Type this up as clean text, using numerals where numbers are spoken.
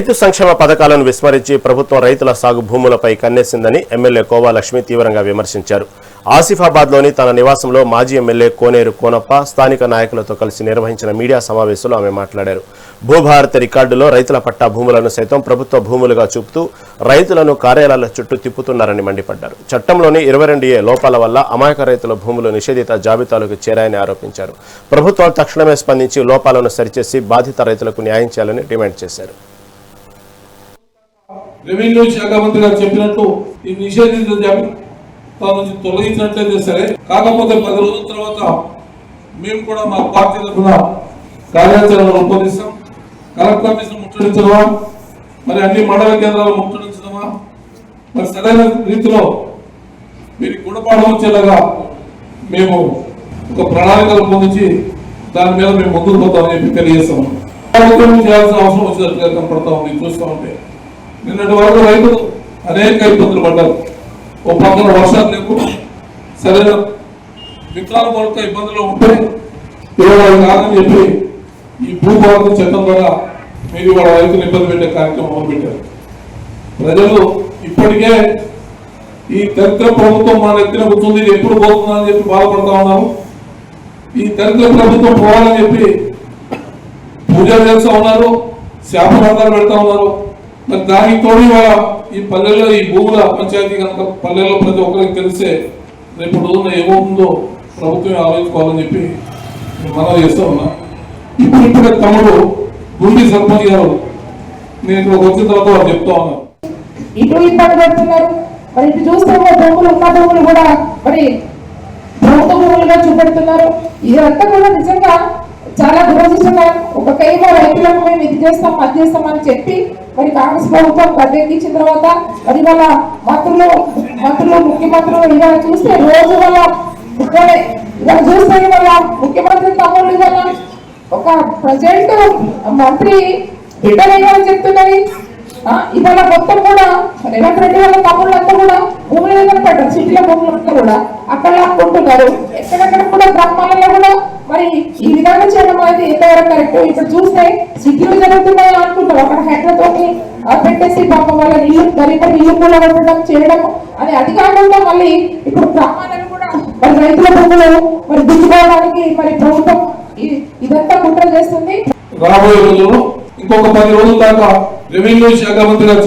రైతు సంక్షేమ పథకాలను విస్మరించి ప్రభుత్వం రైతుల సాగు భూములపై కన్నేసిందని ఎమ్మెల్యే కోవా లక్ష్మి తీవ్రంగా విమర్శించారు. ఆసిఫాబాద్లోని తన నివాసంలో మాజీ ఎమ్మెల్యే కోనేరు కోనప్ప స్థానిక నాయకులతో కలిసి నిర్వహించిన మీడియా సమావేశంలో ఆమె మాట్లాడారు. భూభారతి రికార్డులో రైతుల పట్టా భూములను సైతం ప్రభుత్వ భూములుగా చూపుతూ రైతులను కార్యాలయాల చుట్టూ తిప్పుతున్నారని మండిపడ్డారు. చట్టంలోని 22A లోపాల వల్ల అమాయక రైతుల భూములు నిషేధిత జాబితాలోకి చేరాయని ఆరోపించారు. ప్రభుత్వం తక్షణమే స్పందించి లోపాలను సరిచేసి బాధిత రైతులకు న్యాయం చేయాలని డిమాండ్ చేశారు. రెవెన్యూ శాఖ మంత్రి గారు చెప్పినట్టు ఈ నిషేధిత జాబితా నుంచి తొలగించినట్లయితే సరే, కాకపోతే 10 రోజుల తర్వాత మేము కూడా మా పార్టీ తరఫున కార్యాచరణ రూపొందిస్తాం. కలెక్టర్ ఆఫీసును ముట్టడించడమా, మరి అన్ని మండల కేంద్రాలు ముట్టడించడమా, మరి సరైన రీతిలో మీరు గుణపాఠం వచ్చేలాగా మేము ఒక ప్రణాళిక రూపొందించి దాని మీద మేము ముందుకు పోతామని చెప్పి తెలియజేస్తాము. చేయాల్సిన అవసరం వచ్చినట్టుగా కనపడతా ఉంది. చూస్తూ ఉంటే నిన్నటి వరకు రైతులు అనేక ఇబ్బందులు పడ్డారు. ఓ పక్కన వర్షాలు లేవు, సరైన విత్తనాల మొలక ఇబ్బందులు ఉంటే ఇవ్వడానికి కాదని చెప్పి ఈ భూభారత చట్టం ద్వారా మీరు వాళ్ళ రైతులు ఇబ్బంది పెట్టే కార్యక్రమం మొదలుపెట్టారు. ప్రజలు ఇప్పటికే ఈ దరిద్ర ప్రభుత్వం మన ఎత్తిన కూర్చుంది, ఎప్పుడు పోతుందని చెప్పి బాధపడతా ఉన్నారు. ఈ దరిద్ర ప్రభుత్వం పోవాలని చెప్పి పూజలు చేస్తూ ఉన్నారు, శాపనార్థాలు పెడతా ఉన్నారు. మరి దానికి తోడు ఈ పల్లెల్లో ఈ భూముల పంచాయతీ కనుక పల్లెల్లో ప్రతి ఒక్కరికి తెలిస్తే రేపు రోజున ఏమవుతుందో ప్రభుత్వమే ఆలోచించుకోవాలని చెప్పి మనం చేస్తూ ఉన్నా. ఇప్పుడిప్పుడే తమ్ముడు గుండి సర్పంచ్ గారు నేను ఇక్కడ వచ్చిన తర్వాత వాళ్ళు చెప్తా ఉన్నారు. ఇటు ఇబ్బంది పెడుతున్నారు. మరి ఇటు చూస్తే భూములు ఉన్న భూములు కూడా మరి ప్రభుత్వ భూములుగా చూపెడుతున్నారు. ఇదంతా కూడా నిజంగా చాలా దురదృష్టంగా. ఒక కైలో రైతులకు మేము ఇది చేస్తాం అది చేస్తామని చెప్పి మరి కాంగ్రెస్ ప్రభుత్వం గద్దెక్కించిన తర్వాత మరి వాళ్ళ మంత్రులు ముఖ్యమంత్రులు ఇవాళ చూస్తే రోజు వల్ల ఇవాళ చూస్తే వాళ్ళ ముఖ్యమంత్రి తమ్ముళ్ళు ఇవాళ ఒక ప్రజెంట్ మంత్రి బిడ్డలేమని చెప్తున్నది. ఇవాళ మొత్తం కూడా రేవంత్ రెడ్డి వాళ్ళ తమ్ముళ్ళంతా కూడా భూములు ఏదైనా పడ్డారు, సిటీలో భూములంతా కూడా అక్కడ లాక్కుంటున్నారు. ఎక్కడెక్కడ కూడా గ్రామాలలో కూడా మరి ఈ విధంగా చేయడం అనేది ఎంతవరకు కరెక్ట్? ఇప్పుడు చూస్తే సిటీలు జరుగుతున్నాయి అనుకుంటాం, అక్కడ హెడ్లతోటి పెట్టేసి పాప వాళ్ళ ఇల్లు గరీబ్ ఇల్లు కూడా ఉండడం చేయడం అని. అది కాకుండా మళ్ళీ ఇప్పుడు గ్రామాలను కూడా మరి రైతుల భూములు మరి దిద్దుకోవడానికి మరి ప్రభుత్వం ఇదంతా కుట్ర చేస్తుంది. రాబోయే రోజుల్లో ఇంకొక 10 రోజుల దాకా రెవెన్యూ శాఖ మంత్రి గారు